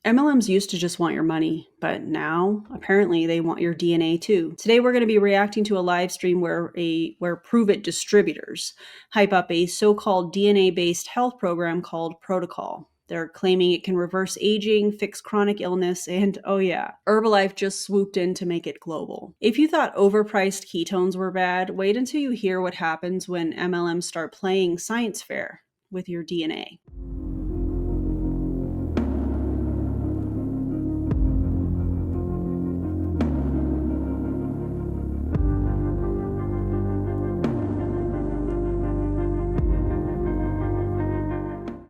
MLMs used to just want your money, but now apparently they want your DNA too. Today we're going to be reacting to a live stream where Pruvit distributors hype up a so-called DNA-based health program called Pro2col. They're claiming it can reverse aging, fix chronic illness, and oh yeah, Herbalife just swooped in to make it global. If you thought overpriced ketones were bad, wait until you hear what happens when MLMs start playing science fair with your DNA.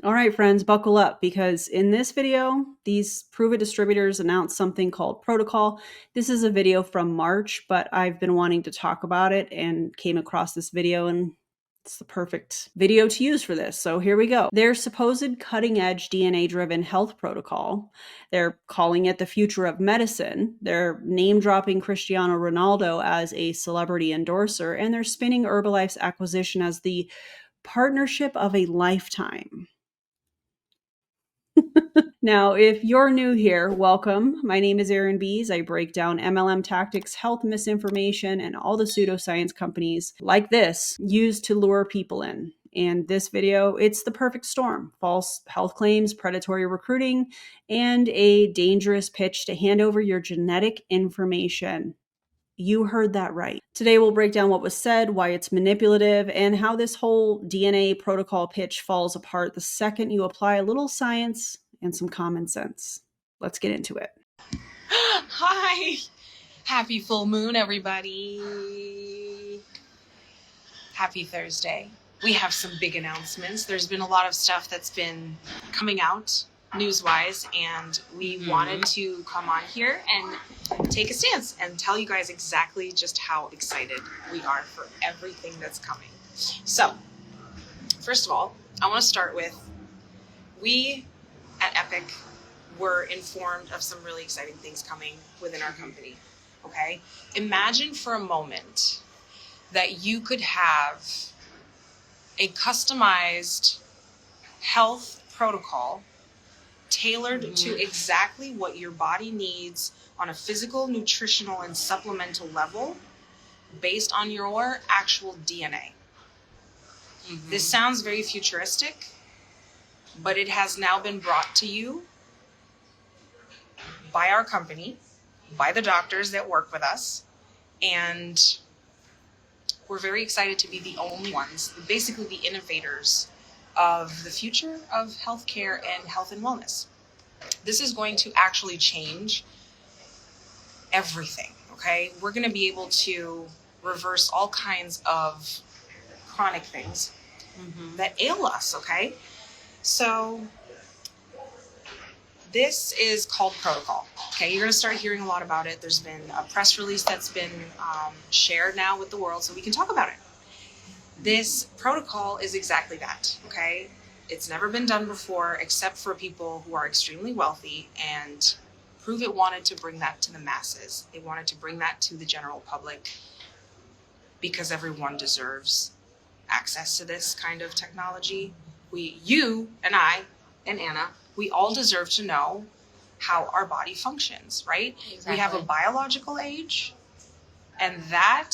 All right, friends, buckle up because in this video, these Pruvit distributors announced something called Pro2col. This is a video from March, but I've been wanting to talk about it and came across this video, and it's the perfect video to use for this. So here we go. Their supposed cutting-edge DNA-driven health protocol. They're calling it the future of medicine. They're name-dropping Cristiano Ronaldo as a celebrity endorser, and they're spinning Herbalife's acquisition as the partnership of a lifetime. Now, if you're new here, welcome. My name is Erin Bies. I break down MLM tactics, health misinformation, and all the pseudoscience companies like this use to lure people in. And this video, it's the perfect storm. False health claims, predatory recruiting, and a dangerous pitch to hand over your genetic information. You heard that right. Today we'll break down what was said, why it's manipulative, and how this whole DNA protocol pitch falls apart the second you apply a little science and some common sense. Let's get into it. Hi! Happy full moon, everybody. Happy Thursday. We have some big announcements. There's been a lot of stuff that's been coming out news-wise, and we wanted to come on here and take a stance and tell you guys exactly just how excited we are for everything that's coming. So, first of all, I want to start with, we at Epic were informed of some really exciting things coming within our company, okay? Imagine for a moment that you could have a customized health protocol tailored to exactly what your body needs on a physical, nutritional, and supplemental level based on your actual DNA. This sounds very futuristic, but it has now been brought to you by our company, by the doctors that work with us, and we're very excited to be the only ones, basically the innovators of the future of healthcare and health and wellness. This is going to actually change everything, okay? We're going to be able to reverse all kinds of chronic things that ail us, okay? So this is called Pro2col, okay? You're going to start hearing a lot about it. There's been a press release that's been shared now with the world, so we can talk about it. This Pro2col is exactly that, okay? It's never been done before except for people who are extremely wealthy, and Pruvit wanted to bring that to the masses. They wanted to bring that to the general public because everyone deserves access to this kind of technology. You and I and Anna, we all deserve to know how our body functions, right? Exactly. We have a biological age, and that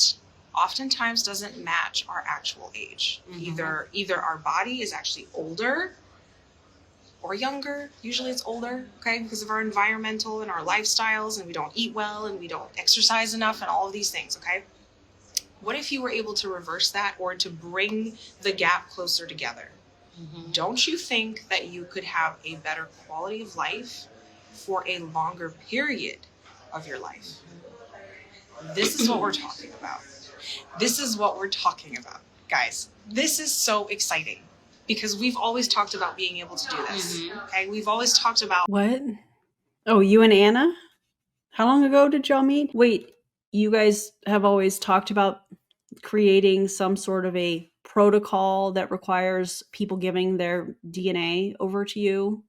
oftentimes doesn't match our actual age. Either our body is actually older or younger. Usually it's older, okay, because of our environmental and our lifestyles, and we don't eat well and we don't exercise enough and all of these things, okay? What if you were able to reverse that or to bring the gap closer together? Don't you think that you could have a better quality of life for a longer period of your life? This is what we're talking about. This is what we're talking about, guys. This is so exciting because we've always talked about being able to do this, okay? We've always talked about... What? Oh, you and Anna? How long ago did y'all meet? Wait, you guys have always talked about creating some sort of a protocol that requires people giving their DNA over to you?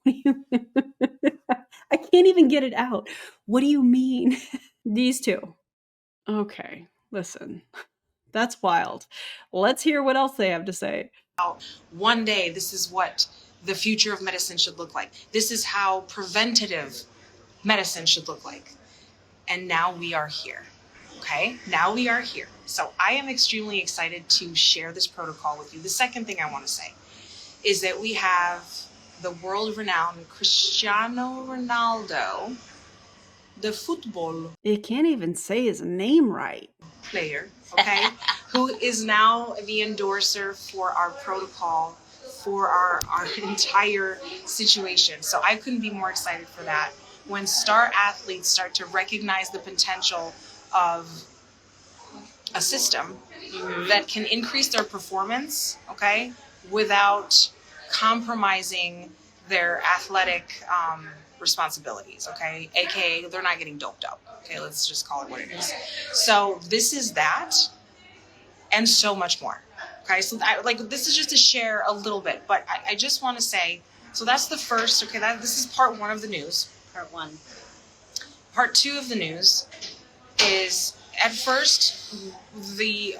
I can't even get it out. What do you mean? These two. Okay, listen. That's wild. Let's hear what else they have to say. One day, this is what the future of medicine should look like. This is how preventative medicine should look like. And now we are here. Okay, now we are here. So I am extremely excited to share this protocol with you. The second thing I want to say is that we have the world-renowned Cristiano Ronaldo, the football. You can't even say his name right. Player, okay, who is now the endorser for our protocol, for our entire situation. So I couldn't be more excited for that. When star athletes start to recognize the potential of a system that can increase their performance, okay, without compromising their athletic responsibilities, okay, aka they're not getting doped up, okay, let's just call it what it is. So this is that and so much more, okay. So this is just to share a little bit, but I just want to say, so that's the first, okay, this is part one of the news. Part one. Part two of the news is, at first, the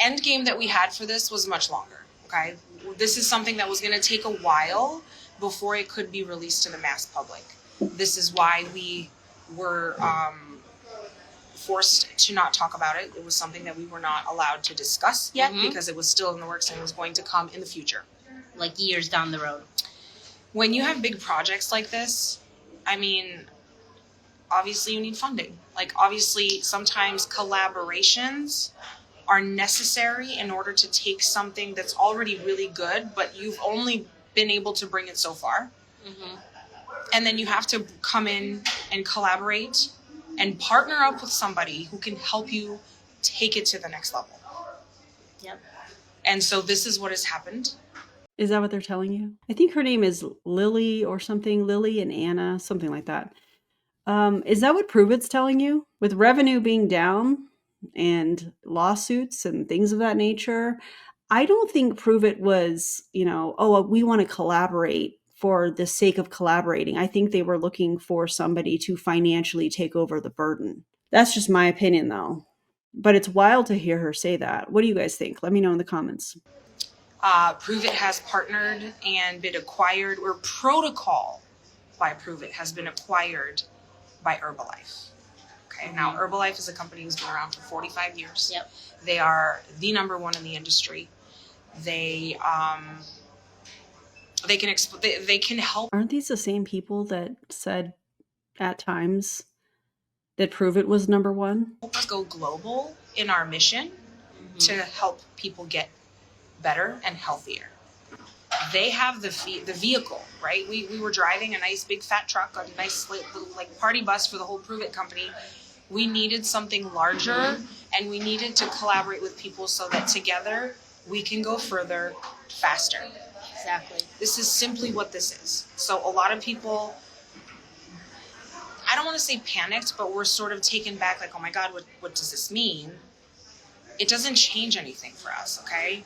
end game that we had for this was much longer, okay? This is something that was going to take a while before it could be released to the mass public. This is why we were forced to not talk about it. It was something that we were not allowed to discuss yet because it was still in the works and it was going to come in the future. Like years down the road. When you have big projects like this, I mean, obviously you need funding. Like, obviously sometimes collaborations are necessary in order to take something that's already really good, but you've only been able to bring it so far. And then you have to come in and collaborate and partner up with somebody who can help you take it to the next level. Yep. And so this is what has happened. Is that what they're telling you? I think her name is Lily or something. Lily and Anna, something like that. Is that what Pruvit's telling you? With revenue being down and lawsuits and things of that nature, I don't think Pruvit was, we want to collaborate for the sake of collaborating. I think they were looking for somebody to financially take over the burden. That's just my opinion, though. But it's wild to hear her say that. What do you guys think? Let me know in the comments. Pruvit has partnered and been acquired, or Pro2col by Pruvit has been acquired by Herbalife. Okay, now Herbalife is a company who's been around for 45 years. Yep. They are the number one in the industry. They can help. Aren't these the same people that said at times that Pruvit was number one? Help us go global in our mission to help people get better and healthier. They have the vehicle, right? We were driving a nice big fat truck, a nice little party bus for the whole Pruvit company. We needed something larger and we needed to collaborate with people so that together we can go further, faster. Exactly. This is simply what this is. So a lot of people, I don't want to say panicked, but we're sort of taken back, like, oh my God, what does this mean? It doesn't change anything for us, okay?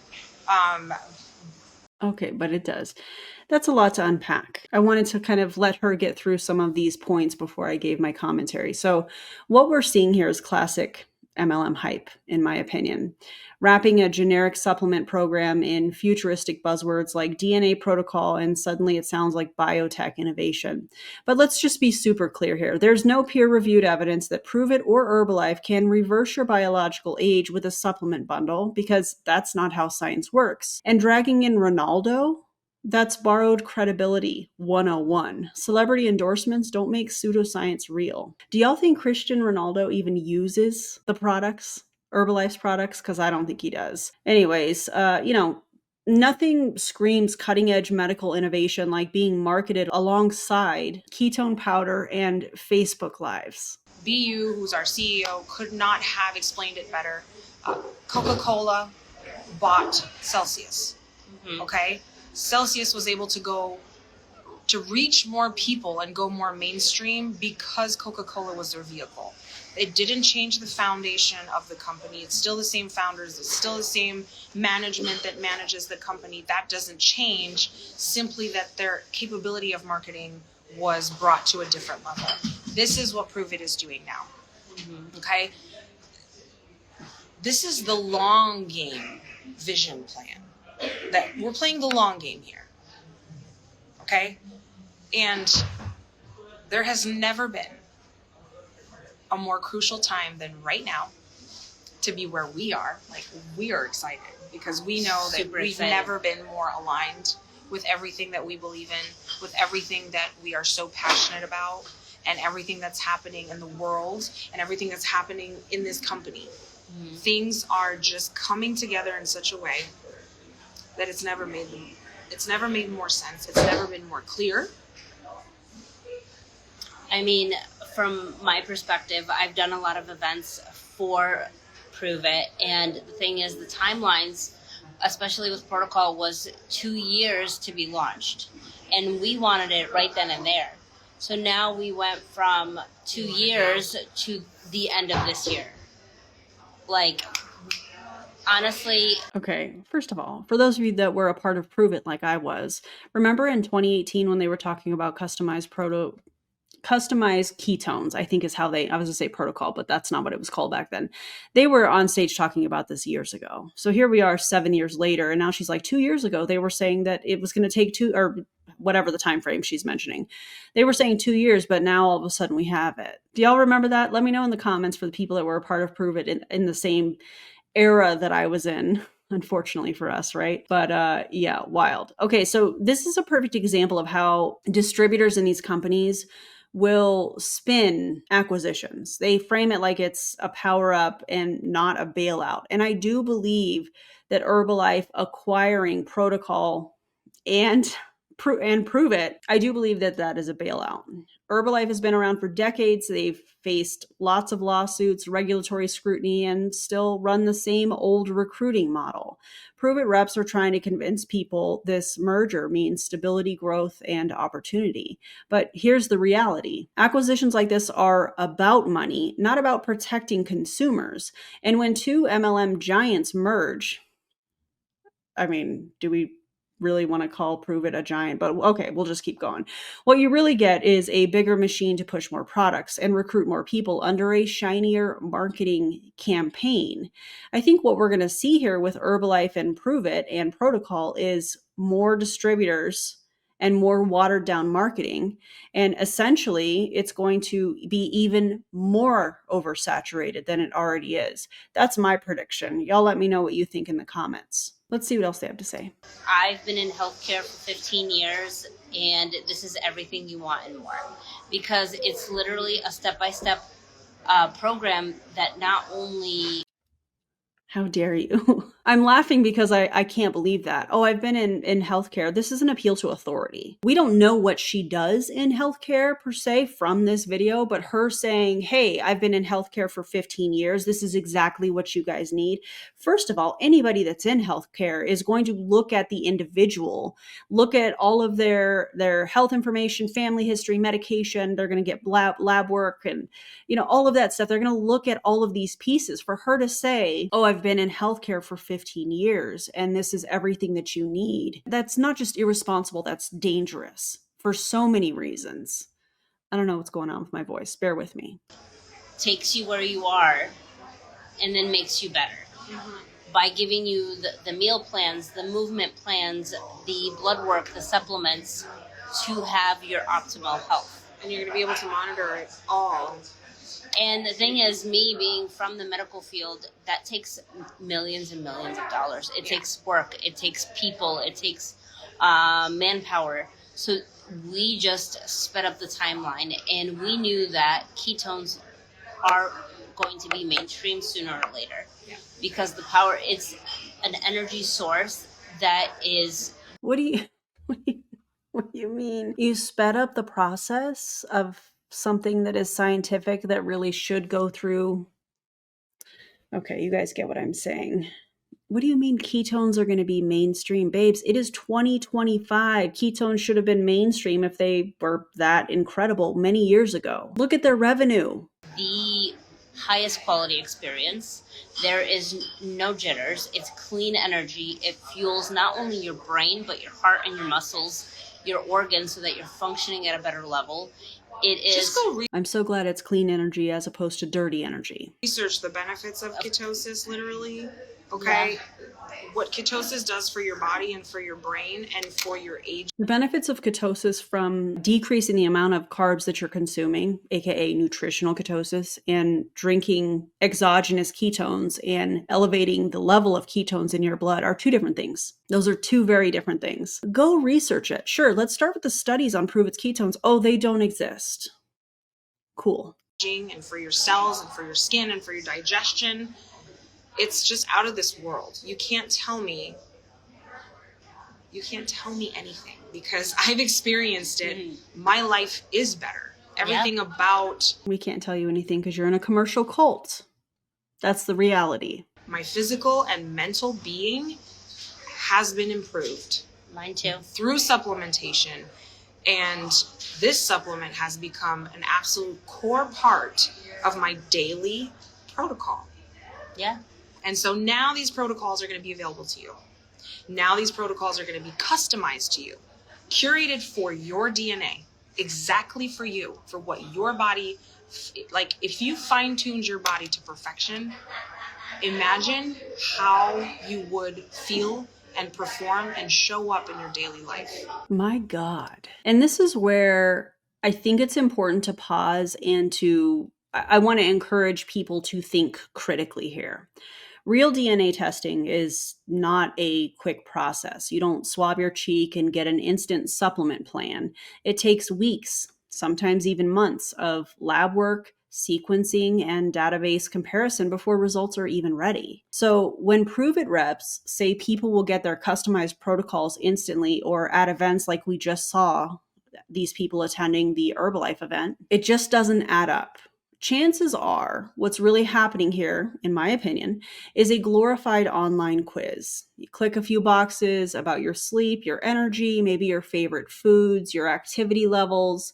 Okay, but it does. That's a lot to unpack. I wanted to kind of let her get through some of these points before I gave my commentary. So what we're seeing here is classic MLM hype, in my opinion. Wrapping a generic supplement program in futuristic buzzwords like DNA protocol, and suddenly it sounds like biotech innovation. But let's just be super clear here. There's no peer-reviewed evidence that Pruvit or Herbalife can reverse your biological age with a supplement bundle, because that's not how science works. And dragging in Ronaldo, that's borrowed credibility 101. Celebrity endorsements don't make pseudoscience real. Do y'all think Cristiano Ronaldo even uses the products, Herbalife's products? Because I don't think he does. Anyways, nothing screams cutting-edge medical innovation like being marketed alongside ketone powder and Facebook Lives. BU, who's our CEO, could not have explained it better. Coca-Cola bought Celsius, okay? Celsius was able to reach more people and go more mainstream because Coca-Cola was their vehicle. It didn't change the foundation of the company. It's still the same founders. It's still the same management that manages the company. That doesn't change, simply that their capability of marketing was brought to a different level. This is what Pruvit is doing now, okay? This is the long game vision plan. That we're playing the long game here. Okay? And there has never been a more crucial time than right now to be where we are. Like, we are excited because we know that we've never been more aligned with everything that we believe in, with everything that we are so passionate about, and everything that's happening in the world and everything that's happening in this company. Mm-hmm. Things are just coming together in such a way that it's never made more sense. It's never been more clear. I mean, from my perspective, I've done a lot of events for Pruvit, and the thing is, the timelines, especially with Pro2col, was 2 years to be launched, and we wanted it right then and there. So now we went from 2 years to the end of this year. Like, honestly. Okay, first of all, for those of you that were a part of Pruvit like I was, remember in 2018 when they were talking about customized ketones, I think is how I was going to say Pro2col, but that's not what it was called back then. They were on stage talking about this years ago. So here we are 7 years later. And now she's like, 2 years ago, they were saying that it was going to take or whatever the time frame she's mentioning. They were saying 2 years, but now all of a sudden we have it. Do y'all remember that? Let me know in the comments for the people that were a part of Pruvit in the same era that I was in. Unfortunately for us, right? But yeah, wild. Okay, so this is a perfect example of how distributors in these companies will spin acquisitions. They frame it like it's a power up and not a bailout. And I do believe that Herbalife acquiring Pro2col and Pruvit, I do believe that that is a bailout. Herbalife has been around for decades. They've faced lots of lawsuits, regulatory scrutiny, and still run the same old recruiting model. Pruvit reps are trying to convince people this merger means stability, growth, and opportunity. But here's the reality. Acquisitions like this are about money, not about protecting consumers. And when two MLM giants merge, I mean, do we really want to call Pruvit a giant? But okay, we'll just keep going. What you really get is a bigger machine to push more products and recruit more people under a shinier marketing campaign. I think what we're going to see here with Herbalife and Pruvit and Pro2col is more distributors and more watered down marketing. And essentially, it's going to be even more oversaturated than it already is. That's my prediction. Y'all let me know what you think in the comments. Let's see what else they have to say. I've been in healthcare for 15 years, and this is everything you want and more, because it's literally a step-by-step program that not only... How dare you? I'm laughing because I can't believe that. Oh, I've been in healthcare. This is an appeal to authority. We don't know what she does in healthcare per se from this video, but her saying, hey, I've been in healthcare for 15 years. This is exactly what you guys need. First of all, anybody that's in healthcare is going to look at the individual, look at all of their health information, family history, medication. They're going to get lab work and, all of that stuff. They're going to look at all of these pieces. For her to say, oh, I've been in healthcare for 15 years and this is everything that you need. That's not just irresponsible, that's dangerous for so many reasons. I don't know what's going on with my voice. Bear with me. Takes you where you are and then makes you better. Mm-hmm. By giving you the meal plans, the movement plans, the blood work, the supplements to have your optimal health. And you're going to be able to monitor it all. And the thing is, me being from the medical field, that takes millions and millions of dollars. It takes work. It takes people. It takes manpower. So we just sped up the timeline, and we knew that ketones are going to be mainstream sooner or later. Yeah. Because the power, it's an energy source that is... What do you mean? You sped up the process of something that is scientific that really should go through. Okay, you guys get what I'm saying. What do you mean ketones are going to be mainstream? Babes, it is 2025. Ketones should have been mainstream if they were that incredible many years ago. Look at their revenue. The highest quality experience. There is no jitters. It's clean energy. It fuels not only your brain, but your heart and your muscles, your organs, so that you're functioning at a better level. It is... I'm so glad it's clean energy as opposed to dirty energy. Research the benefits of ketosis, literally. Okay? Yeah. What ketosis does for your body and for your brain and for your age. The benefits of ketosis, from decreasing the amount of carbs that you're consuming, aka nutritional ketosis, and drinking exogenous ketones and elevating the level of ketones in your blood, are two different things. Those are two very different things. Go research it. Sure, let's start with the studies on Pruvit's ketones. Oh, they don't exist. Cool. And for your cells and for your skin and for your digestion. It's just out of this world. You can't tell me anything because I've experienced it. Mm-hmm. My life is better. Everything about... We can't tell you anything because you're in a commercial cult. That's the reality. My physical and mental being has been improved. Mine too. Through supplementation. And this supplement has become an absolute core part of my daily protocol. Yeah. And so now these protocols are going to be available to you. Now these protocols are going to be customized to you, curated for your DNA, exactly for you, for what your body, like if you fine-tuned your body to perfection, imagine how you would feel and perform and show up in your daily life. My God. And this is where I think it's important to pause and I want to encourage people to think critically here. Real DNA testing is not a quick process. You don't swab your cheek and get an instant supplement plan. It takes weeks, sometimes even months of lab work, sequencing, and database comparison before results are even ready. So when Pruvit reps say people will get their customized protocols instantly or at events like we just saw these people attending the Herbalife event, it just doesn't add up. Chances are what's really happening here, in my opinion, is a glorified online quiz. You click a few boxes about your sleep, your energy, maybe your favorite foods, your activity levels,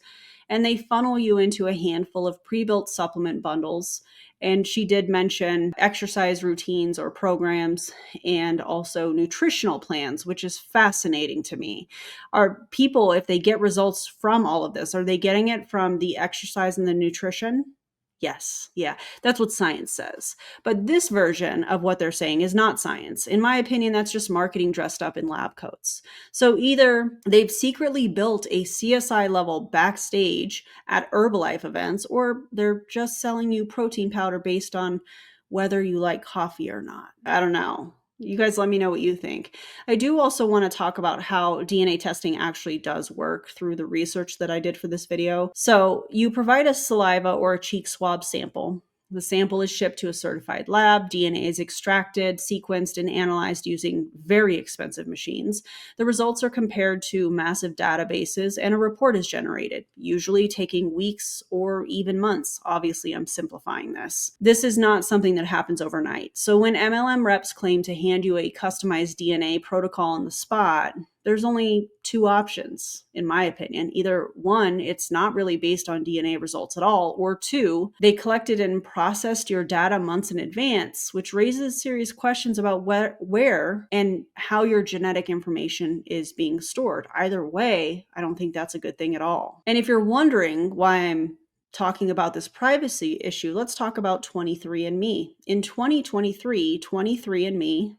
and they funnel you into a handful of pre-built supplement bundles. And she did mention exercise routines or programs and also nutritional plans, which is fascinating to me. Are people, if they get results from all of this, are they getting it from the exercise and the nutrition? Yes. Yeah. That's what science says. But this version of what they're saying is not science. In my opinion, that's just marketing dressed up in lab coats. So either they've secretly built a CSI level backstage at Herbalife events, or they're just selling you protein powder based on whether you like coffee or not. I don't know. You guys let me know what you think. I do also want to talk about how DNA testing actually does work through the research that I did for this video. So you provide a saliva or a cheek swab sample. The sample is shipped to a certified lab. DNA is extracted, sequenced, and analyzed using very expensive machines. The results are compared to massive databases, and a report is generated, usually taking weeks or even months. Obviously, I'm simplifying this. This is not something that happens overnight. So when MLM reps claim to hand you a customized DNA protocol on the spot, there's only two options, in my opinion. Either one, it's not really based on DNA results at all, or two, they collected and processed your data months in advance, which raises serious questions about where and how your genetic information is being stored. Either way, I don't think that's a good thing at all. And if you're wondering why I'm talking about this privacy issue, let's talk about 23andMe. In 2023, 23andMe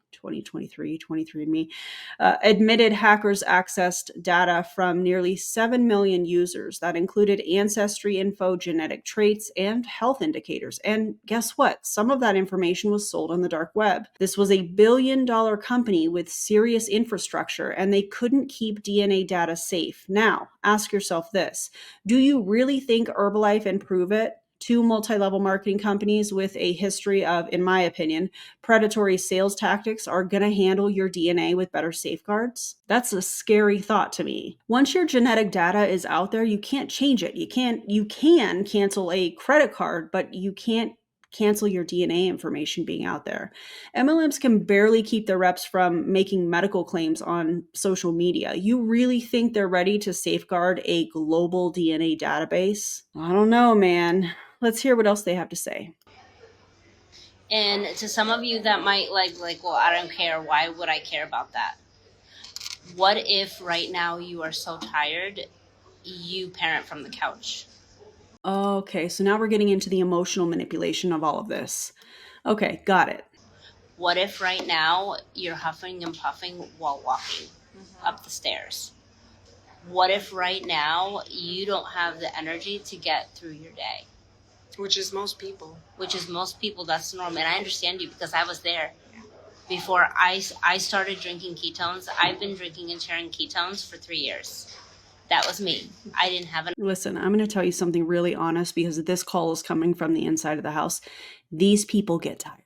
admitted hackers accessed data from nearly 7 million users that included ancestry info, genetic traits, and health indicators. And guess what? Some of that information was sold on the dark web. This was a billion-dollar company with serious infrastructure, and they couldn't keep DNA data safe. Now, ask yourself this. Do you really think Herbalife and Pruvit, two multi-level marketing companies with a history of, in my opinion, predatory sales tactics, are going to handle your DNA with better safeguards? That's a scary thought to me. Once your genetic data is out there, you can't change it. You can cancel a credit card, but you can't cancel your DNA information being out there. MLMs can barely keep their reps from making medical claims on social media. You really think they're ready to safeguard a global DNA database? I don't know, man. Let's hear what else they have to say. And to some of you that might like, well, I don't care. Why would I care about that? What if right now you are so tired, you parent from the couch? Okay, so now we're getting into the emotional manipulation of all of this. Okay, got it. What if right now you're huffing and puffing while walking up the stairs? What if right now you don't have the energy to get through your day? Which is most people. That's the norm. And I understand you because I was there. Before I started drinking ketones, I've been drinking and sharing ketones for 3 years. That was me. I didn't have Listen, I'm going to tell you something really honest because this call is coming from the inside of the house. These people get tired.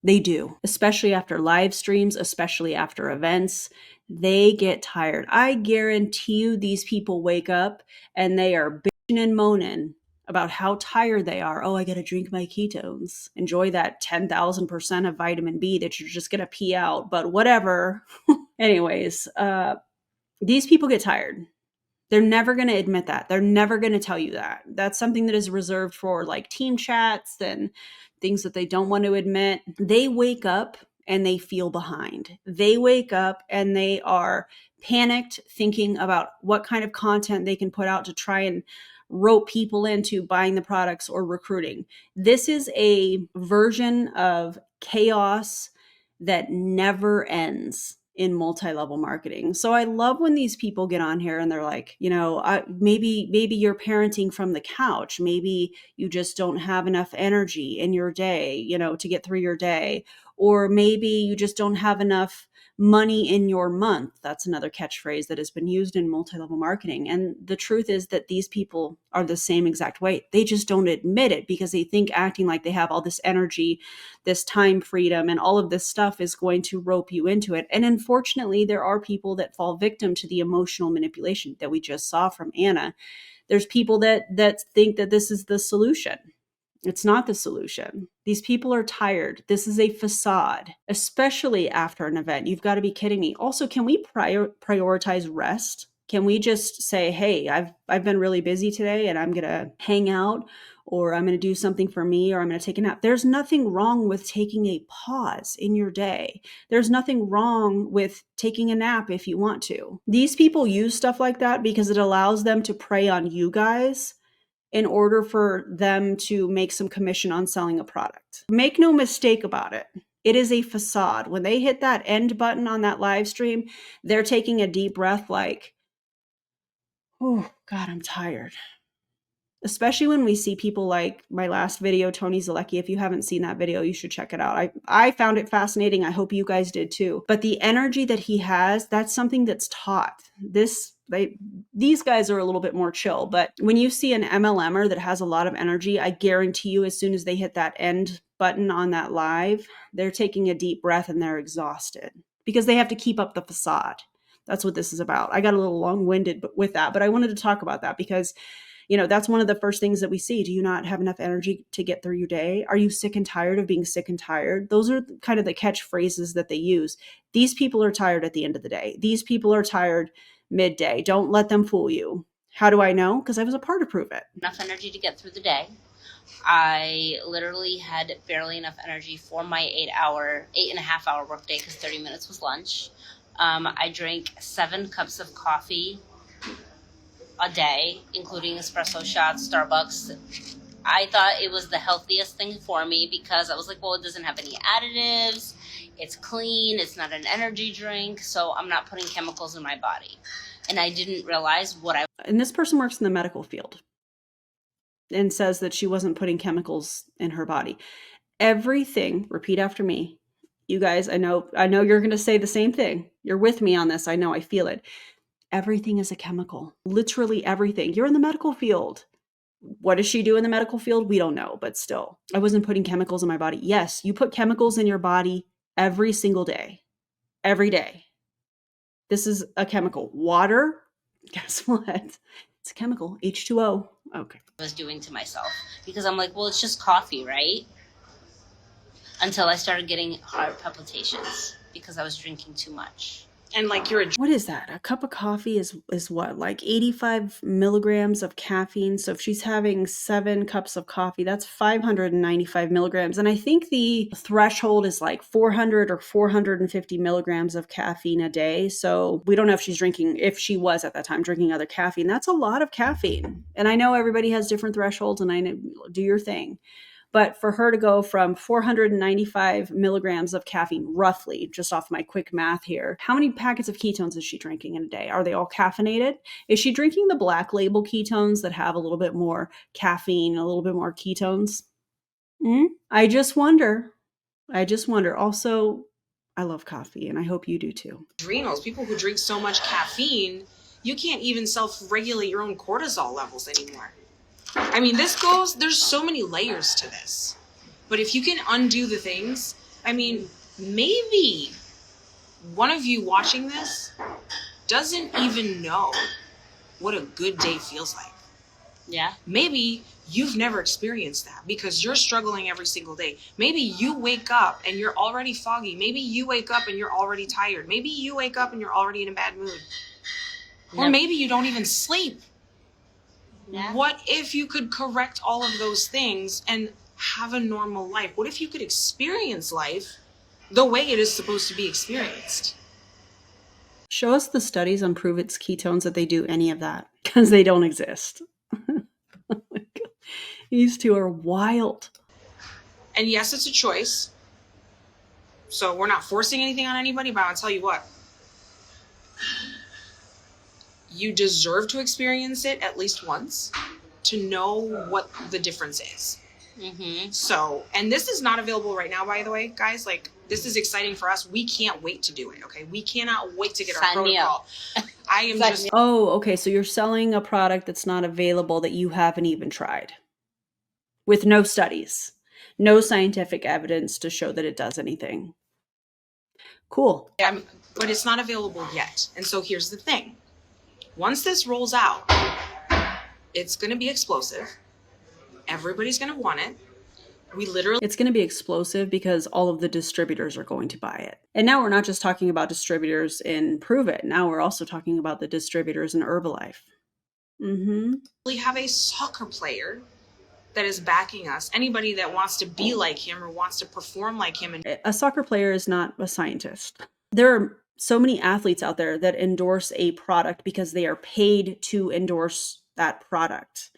They do, especially after live streams, especially after events. They get tired. I guarantee you these people wake up and they are bitching and moaning about how tired they are. Oh, I got to drink my ketones. Enjoy that 10,000% of vitamin B that you're just going to pee out, but whatever. Anyways, these people get tired. They're never going to admit that. They're never going to tell you that. That's something that is reserved for like team chats and things that they don't want to admit. They wake up and they feel behind. They wake up and they are panicked, thinking about what kind of content they can put out to try and rope people into buying the products or recruiting. This is a version of chaos that never ends in multi-level marketing. So I love when these people get on here and they're like, maybe you're parenting from the couch. Maybe you just don't have enough energy in your day, to get through your day. Or maybe you just don't have enough money in your month. That's another catchphrase that has been used in multi-level marketing. And the truth is that these people are the same exact way. They just don't admit it because they think acting like they have all this energy, this time freedom, and all of this stuff is going to rope you into it. And unfortunately, there are people that fall victim to the emotional manipulation that we just saw from Anna. There's people that think that this is the solution. It's not the solution. These people are tired. This is a facade, especially after an event. You've got to be kidding me. Also, can we prioritize rest? Can we just say, hey, I've been really busy today and I'm going to hang out, or I'm going to do something for me, or I'm going to take a nap? There's nothing wrong with taking a pause in your day. There's nothing wrong with taking a nap if you want to. These people use stuff like that because it allows them to prey on you guys in order for them to make some commission on selling a product. Make no mistake about it. It is a facade. When they hit that end button on that live stream, they're taking a deep breath like, oh, God, I'm tired. Especially when we see people like my last video, Tony Zalecki. If you haven't seen that video, you should check it out. I found it fascinating. I hope you guys did too. But the energy that he has, that's something that's taught. These guys are a little bit more chill. But when you see an MLMer that has a lot of energy, I guarantee you as soon as they hit that end button on that live, they're taking a deep breath and they're exhausted because they have to keep up the facade. That's what this is about. I got a little long-winded with that, but I wanted to talk about that because that's one of the first things that we see. Do you not have enough energy to get through your day? Are you sick and tired of being sick and tired? Those are kind of the catchphrases that they use. These people are tired at the end of the day. These people are tired midday. Don't let them fool you. How do I know? Because I was a part of Pruvit. enough energy to get through the day. I literally had barely enough energy for my 8.5 hour workday because 30 minutes was lunch. I drank 7 cups of coffee a day, including espresso shots, Starbucks. I thought it was the healthiest thing for me because I was like, well, it doesn't have any additives. It's clean. It's not an energy drink. So I'm not putting chemicals in my body. And I didn't realize And this person works in the medical field and says that she wasn't putting chemicals in her body. Everything, repeat after me. You guys, I know you're going to say the same thing. You're with me on this. I know, I feel it. Everything is a chemical. Literally everything. You're in the medical field. What does she do in the medical field? We don't know, but still. I wasn't putting chemicals in my body. Yes, you put chemicals in your body every single day. Every day. This is a chemical. Water, guess what? It's a chemical. H2O. Okay. I was doing to myself because I'm like, well, it's just coffee, right? Until I started getting heart palpitations because I was drinking too much. And like what is that? A cup of coffee is what? Like 85 milligrams of caffeine. So if she's having 7 cups of coffee, that's 595 milligrams. And I think the threshold is like 400 or 450 milligrams of caffeine a day. So we don't know if if she was at that time drinking other caffeine. That's a lot of caffeine. And I know everybody has different thresholds and I know, do your thing. But for her to go from 495 milligrams of caffeine, roughly, just off my quick math here, how many packets of ketones is she drinking in a day? Are they all caffeinated? Is she drinking the black label ketones that have a little bit more caffeine, a little bit more ketones? I just wonder. Also, I love coffee, and I hope you do too. Adrenals, people who drink so much caffeine, you can't even self-regulate your own cortisol levels anymore. I mean, there's so many layers to this. But if you can undo the things, I mean, maybe one of you watching this doesn't even know what a good day feels like. Yeah. Maybe you've never experienced that because you're struggling every single day. Maybe you wake up and you're already foggy. Maybe you wake up and you're already tired. Maybe you wake up and you're already in a bad mood. Or Yep. maybe you don't even sleep. Yeah. What if you could correct all of those things and have a normal life? What if you could experience life the way it is supposed to be experienced? Show us the studies on Pruvit's ketones that they do any of that, because they don't exist. Oh my God. These two are wild. And yes, it's a choice. So we're not forcing anything on anybody, but I'll tell you what. You deserve to experience it at least once to know what the difference is. Mm-hmm. So, and this is not available right now, by the way, guys. Like, this is exciting for us. We can't wait to do it, okay? We cannot wait to get our Sign me up. protocol. I am Sign just... me Oh, okay. So you're selling a product that's not available that you haven't even tried with no studies, no scientific evidence to show that it does anything. Cool. But it's not available yet. And so here's the thing. Once this rolls out, it's going to be explosive. Everybody's going to want it. It's going to be explosive because all of the distributors are going to buy it. And now we're not just talking about distributors in Pruvit. Now we're also talking about the distributors in Herbalife. We have a soccer player that is backing us. Anybody that wants to be like him or wants to perform like him. A soccer player is not a scientist. There are so many athletes out there that endorse a product because they are paid to endorse that product.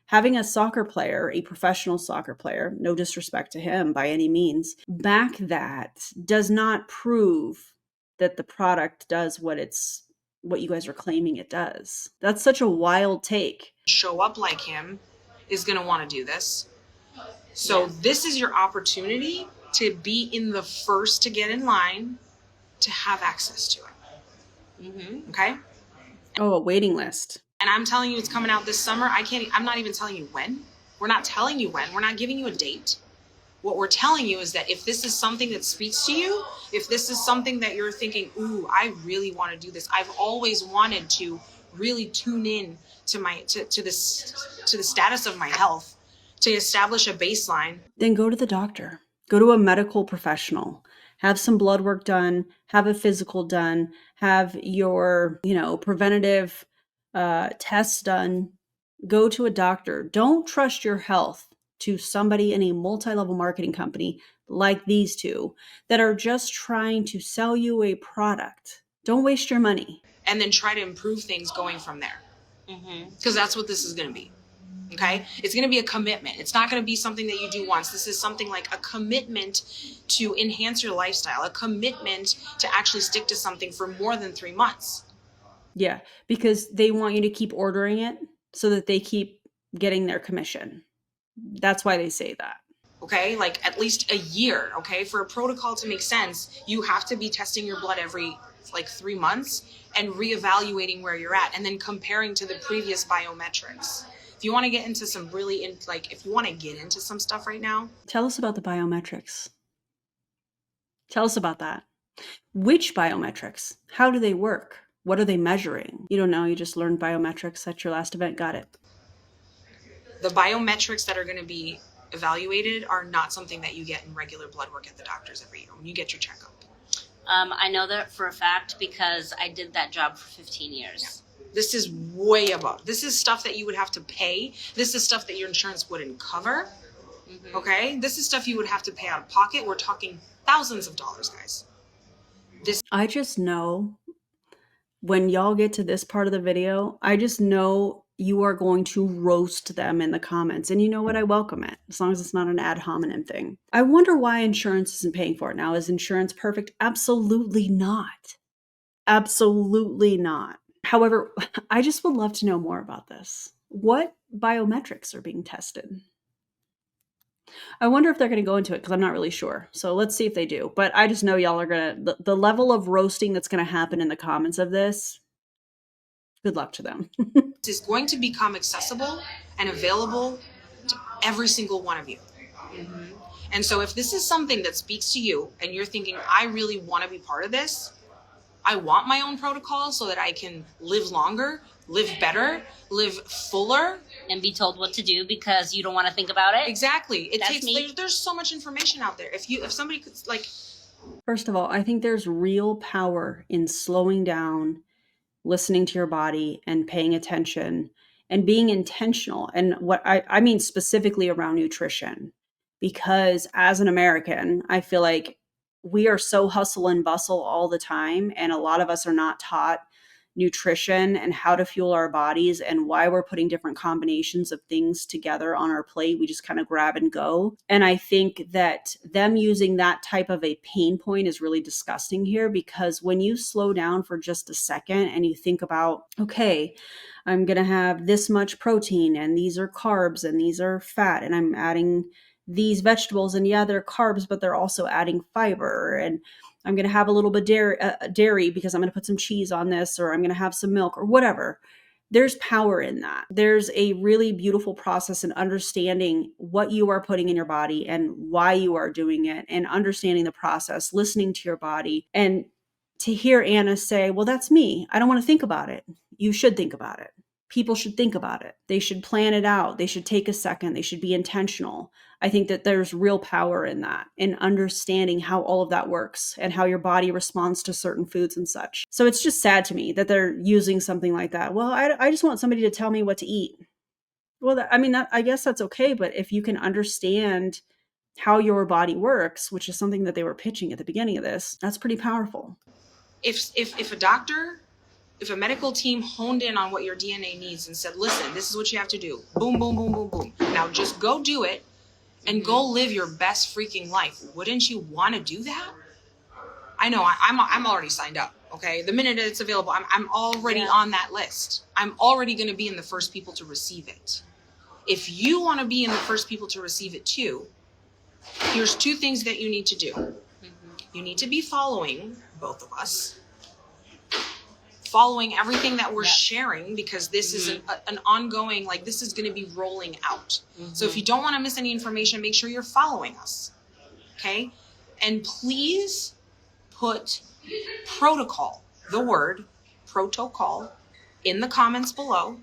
Having a soccer player, a professional soccer player, no disrespect to him by any means, back that does not prove that the product does what you guys are claiming it does. That's such a wild take. Show up like him is going to want to do this. So this is your opportunity to be in the first to get in line to have access to it. Mm-hmm. Okay? Oh, a waiting list. And I'm telling you it's coming out this summer. I'm not even telling you when. We're not telling you when. We're not giving you a date. What we're telling you is that if this is something that speaks to you, if this is something that you're thinking, ooh, I really want to do this. I've always wanted to really tune in to the status of my health, to establish a baseline. Then go to the doctor. Go to a medical professional. Have some blood work done, have a physical done, have your, preventative tests done. Go to a doctor. Don't trust your health to somebody in a multi-level marketing company like these two that are just trying to sell you a product. Don't waste your money. And then try to improve things going from there. Because that's what this is going to be. Okay? It's going to be a commitment. It's not going to be something that you do once. This is something like a commitment to enhance your lifestyle, a commitment to actually stick to something for more than 3 months. Yeah, because they want you to keep ordering it so that they keep getting their commission. That's why they say that. Okay? Like at least a year. Okay? For a protocol to make sense, you have to be testing your blood every 3 months and reevaluating where you're at and then comparing to the previous biometrics. If you want to get into some if you want to get into some stuff right now. Tell us about the biometrics. Tell us about that. Which biometrics? How do they work? What are they measuring? You don't know. You just learned biometrics at your last event. Got it. The biometrics that are going to be evaluated are not something that you get in regular blood work at the doctors every year when you get your checkup. I know that for a fact because I did that job for 15 years. Yeah. This is way above. This is stuff that you would have to pay. This is stuff that your insurance wouldn't cover. Mm-hmm. Okay? This is stuff you would have to pay out of pocket. We're talking thousands of dollars, guys. I just know when y'all get to this part of the video, I just know you are going to roast them in the comments. And you know what? I welcome it, as long as it's not an ad hominem thing. I wonder why insurance isn't paying for it now. Is insurance perfect? Absolutely not. Absolutely not. However, I just would love to know more about this. What biometrics are being tested? I wonder if they're going to go into it, because I'm not really sure. So let's see if they do. But I just know y'all are going to, the level of roasting that's going to happen in the comments of this, good luck to them. Is going to become accessible and available to every single one of you. And so if this is something that speaks to you and you're thinking, I really want to be part of this, I want my own protocol so that I can live longer, live better, live fuller. And be told what to do because you don't want to think about it. Exactly. That's me. There's so much information out there. If somebody could, like, First of all, I think there's real power in slowing down, listening to your body, and paying attention and being intentional. And what I mean specifically around nutrition, because as an American, I feel like we are so hustle and bustle all the time. And a lot of us are not taught nutrition and how to fuel our bodies and why we're putting different combinations of things together on our plate. We just kind of grab and go. And I think that them using that type of a pain point is really disgusting here, because when you slow down for just a second and you think about, okay, I'm going to have this much protein and these are carbs and these are fat and I'm adding these vegetables, and yeah, they're carbs, but they're also adding fiber, and I'm going to have a little bit dairy because I'm going to put some cheese on this, or I'm going to have some milk or whatever. There's power in that. There's a really beautiful process in understanding what you are putting in your body and why you are doing it, and understanding the process, listening to your body. And to hear Anna say, well, that's me, I don't want to think about it. You should think about it. People should think about it. They should plan it out. They should take a second. They should be intentional. I think that there's real power in that, in understanding how all of that works and how your body responds to certain foods and such. So it's just sad to me that they're using something like that. Well, I just want somebody to tell me what to eat. Well, I guess that's okay. But if you can understand how your body works, which is something that they were pitching at the beginning of this, that's pretty powerful. If a doctor, if a medical team honed in on what your DNA needs and said, listen, this is what you have to do. Boom, boom, boom, boom, boom. Now just go do it and go live your best freaking life. Wouldn't you want to do that? I know I'm already signed up. Okay. The minute it's available, I'm already on that list. I'm already going to be in the first people to receive it. If you want to be in the first people to receive it too, here's two things that you need to do. You need to be following both of us, following everything that we're sharing, because this is an ongoing, like, this is going to be rolling out. So if you don't want to miss any information, make sure you're following us. Okay. And please put protocol, the word Pro2col, in the comments below.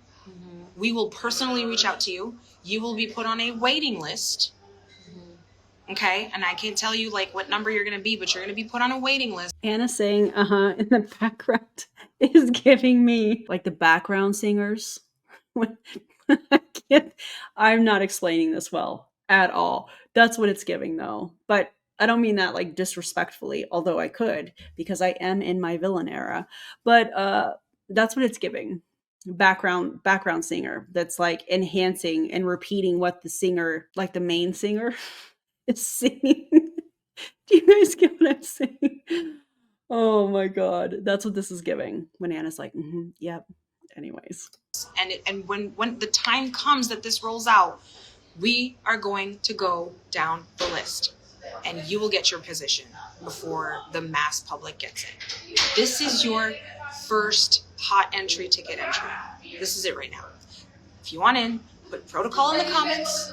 We will personally reach out to you. You will be put on a waiting list. Okay. And I can't tell you like what number you're going to be, but you're going to be put on a waiting list. Anna saying, in the background is giving me like the background singers. I'm not explaining this well at all. That's what it's giving though. But I don't mean that like disrespectfully, although I could, because I am in my villain era. But that's what it's giving. Background singer that's like enhancing and repeating what the singer, like the main singer, is singing. Do you guys get what I'm saying? Oh my God. That's what this is giving. When Anna's like, yep. Anyways. And when the time comes that this rolls out, we are going to go down the list and you will get your position before the mass public gets it. This is your first hot entry ticket entry. This is it right now. If you want in, put protocol in the comments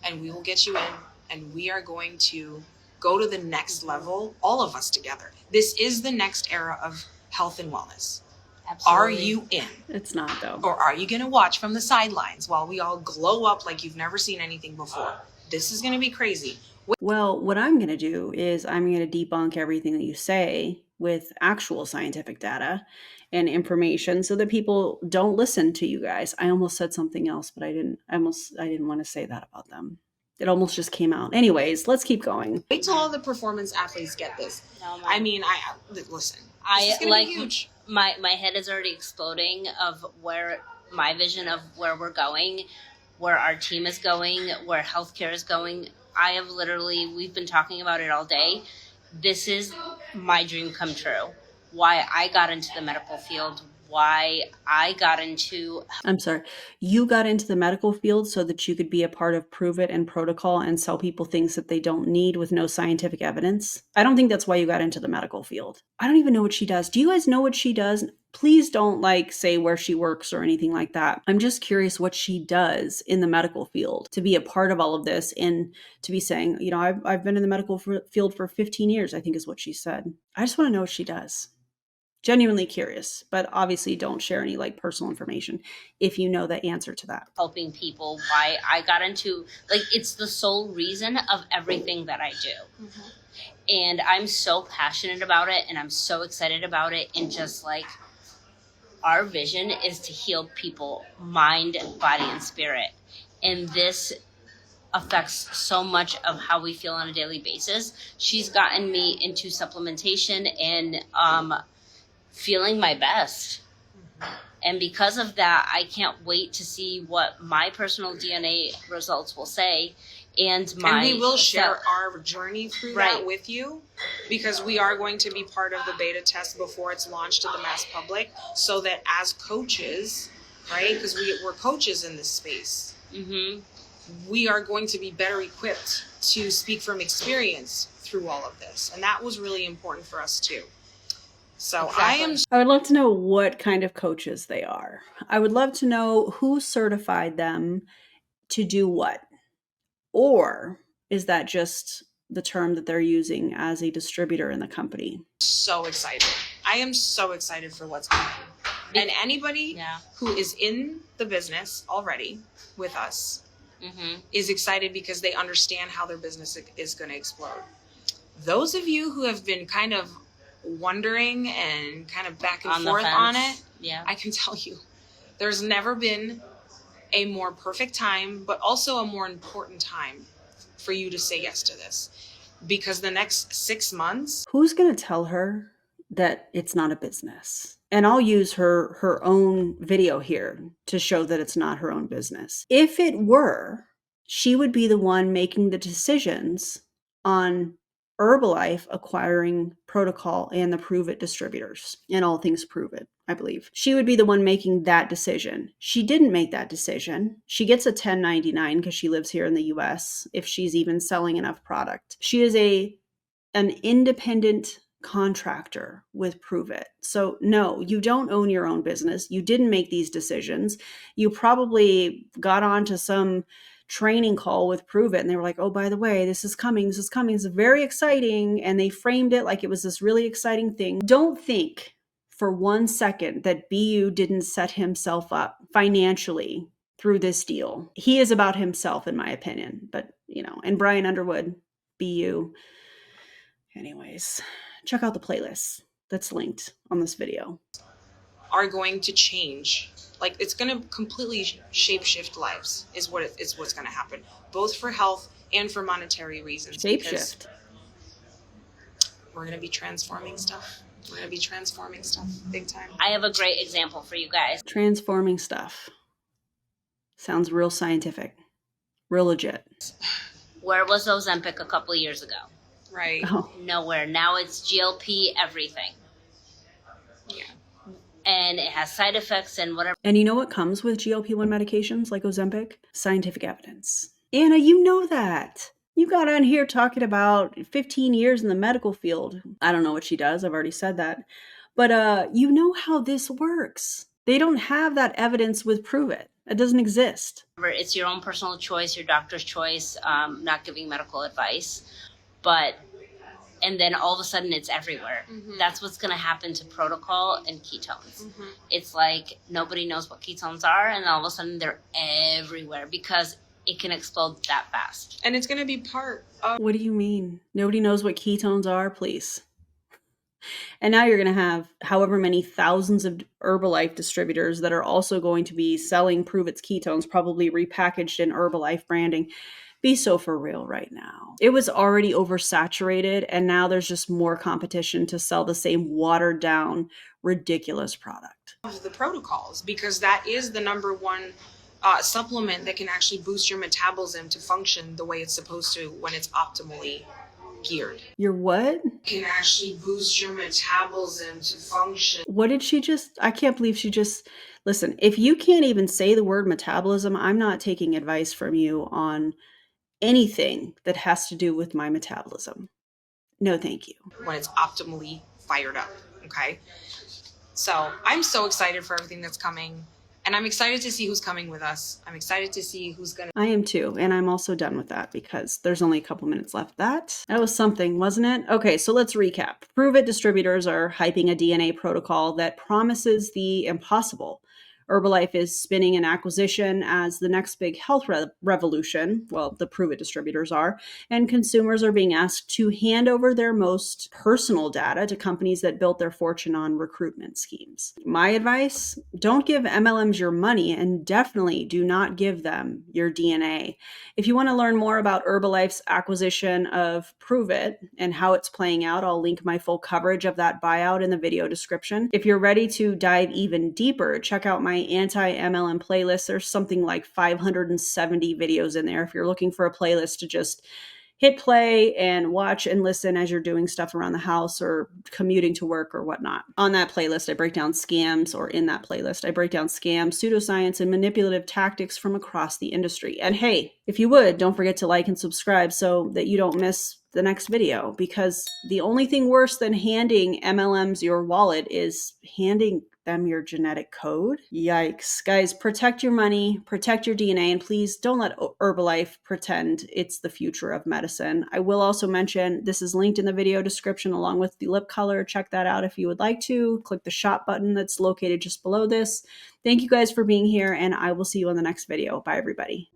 and we will get you in, and we are going to go to the next level, all of us together. This is the next era of health and wellness. Absolutely. Are you in? It's not though. Or are you going to watch from the sidelines while we all glow up like you've never seen anything before? This is going to be crazy. Well, what I'm going to do is I'm going to debunk everything that you say with actual scientific data and information so that people don't listen to you guys. I almost said something else, but I didn't want to say that about them. It almost just came out. Anyways, let's keep going. Wait till all the performance athletes get this. No, I mean, listen. I like huge. My head is already exploding of where my vision of where we're going, where our team is going, where healthcare is going. We've been talking about it all day. This is my dream come true. Why I got into the medical field, why I got into... I'm sorry, you got into the medical field so that you could be a part of Pruvit and Pro2col and sell people things that they don't need with no scientific evidence? I don't think that's why you got into the medical field. I don't even know what she does. Do you guys know what she does? Please don't say where she works or anything like that. I'm just curious what she does in the medical field to be a part of all of this and to be saying, I've been in the medical field for 15 years, I think is what she said. I just want to know what she does. Genuinely curious, but obviously don't share any personal information if you know the answer to that. Helping people, why I got into, it's the sole reason of everything that I do. Mm-hmm. And I'm so passionate about it, and I'm so excited about it, and just our vision is to heal people, mind, body, and spirit. And this affects so much of how we feel on a daily basis. She's gotten me into supplementation and feeling my best. And because of that, I can't wait to see what my personal DNA results will say. And we will share our journey through that with you, because we are going to be part of the beta test before it's launched to the mass public, so that as coaches, right, because we're coaches in this space, mm-hmm. we are going to be better equipped to speak from experience through all of this. And that was really important for us too. So exactly. I would love to know what kind of coaches they are. I would love to know who certified them to do what. Or is that just the term that they're using as a distributor in the company? So excited. I am so excited for what's coming. And anybody who is in the business already with us mm-hmm. is excited because they understand how their business is going to explode. Those of you who have been kind of wondering and kind of back and forth on it, I can tell you, there's never been a more perfect time, but also a more important time for you to say yes to this. Because the next 6 months... Who's going to tell her that it's not a business? And I'll use her own video here to show that it's not her own business. If it were, she would be the one making the decisions on Herbalife acquiring Pro2col and the Pruvit distributors and all things Pruvit, I believe. She would be the one making that decision. She didn't make that decision. She gets a 1099 because she lives here in the US, if she's even selling enough product. She is an independent contractor with Pruvit. So no, you don't own your own business. You didn't make these decisions. You probably got onto some training call with Pruvit and they were like, oh, by the way, this is coming, this is very exciting. And they framed it like it was this really exciting thing. Don't think for 1 second that BU didn't set himself up financially through this deal. He is about himself, in my opinion, but and Brian Underwood, BU. Anyways, check out the playlist that's linked on this video. Are going to change. It's going to completely shapeshift lives is what's going to happen, both for health and for monetary reasons. Shapeshift. We're going to be transforming stuff. We're going to be transforming stuff big time. I have a great example for you guys. Transforming stuff. Sounds real scientific. Real legit. Where was Ozempic a couple years ago? Right. Oh. Nowhere. Now it's GLP everything. Yeah. And it has side effects and whatever. And you know what comes with GLP-1 medications like Ozempic? Scientific evidence. Anna, you know that. You got on here talking about 15 years in the medical field. I don't know what she does. I've already said that. But you know how this works. They don't have that evidence with Pruvit. It doesn't exist. It's your own personal choice, your doctor's choice, not giving medical advice. And then all of a sudden it's everywhere. Mm-hmm. That's what's going to happen to Pro2col and ketones. Mm-hmm. It's like nobody knows what ketones are, and all of a sudden they're everywhere because it can explode that fast. And it's going to be part of... What do you mean? Nobody knows what ketones are? Please. And now you're going to have however many thousands of Herbalife distributors that are also going to be selling Pruvit's ketones, probably repackaged in Herbalife branding. Be so for real right now. It was already oversaturated, and now there's just more competition to sell the same watered down, ridiculous product. the protocols, because that is the number one supplement that can actually boost your metabolism to function the way it's supposed to when it's optimally geared. Your what? Can actually boost your metabolism to function. What did she just? I can't believe she just. Listen, if you can't even say the word metabolism, I'm not taking advice from you on anything that has to do with my metabolism. No, thank you. When it's optimally fired up. Okay. So I'm so excited for everything that's coming. And I'm excited to see who's coming with us. I'm excited to see who's going to. I am too. And I'm also done with that because there's only a couple minutes left. That was something, wasn't it? Okay, so let's recap. Pruvit distributors are hyping a DNA protocol that promises the impossible. Herbalife is spinning an acquisition as the next big health revolution. Well, the Pruvit distributors are. And consumers are being asked to hand over their most personal data to companies that built their fortune on recruitment schemes. My advice, don't give MLMs your money, and definitely do not give them your DNA. If you want to learn more about Herbalife's acquisition of Pruvit and how it's playing out, I'll link my full coverage of that buyout in the video description. If you're ready to dive even deeper, check out my anti-MLM playlist. There's something like 570 videos in there if you're looking for a playlist to just hit play and watch and listen as you're doing stuff around the house or commuting to work or whatnot. On that playlist, I break down scams, or in that playlist, I break down scams, pseudoscience, and manipulative tactics from across the industry. And hey, if you would, don't forget to like and subscribe so that you don't miss the next video, because the only thing worse than handing MLMs your wallet is handing them your genetic code. Yikes. Guys, protect your money, protect your DNA, and please don't let Herbalife pretend it's the future of medicine. I will also mention this is linked in the video description along with the lip color. Check that out if you would like to. Click the shop button that's located just below this. Thank you guys for being here, and I will see you on the next video. Bye, everybody.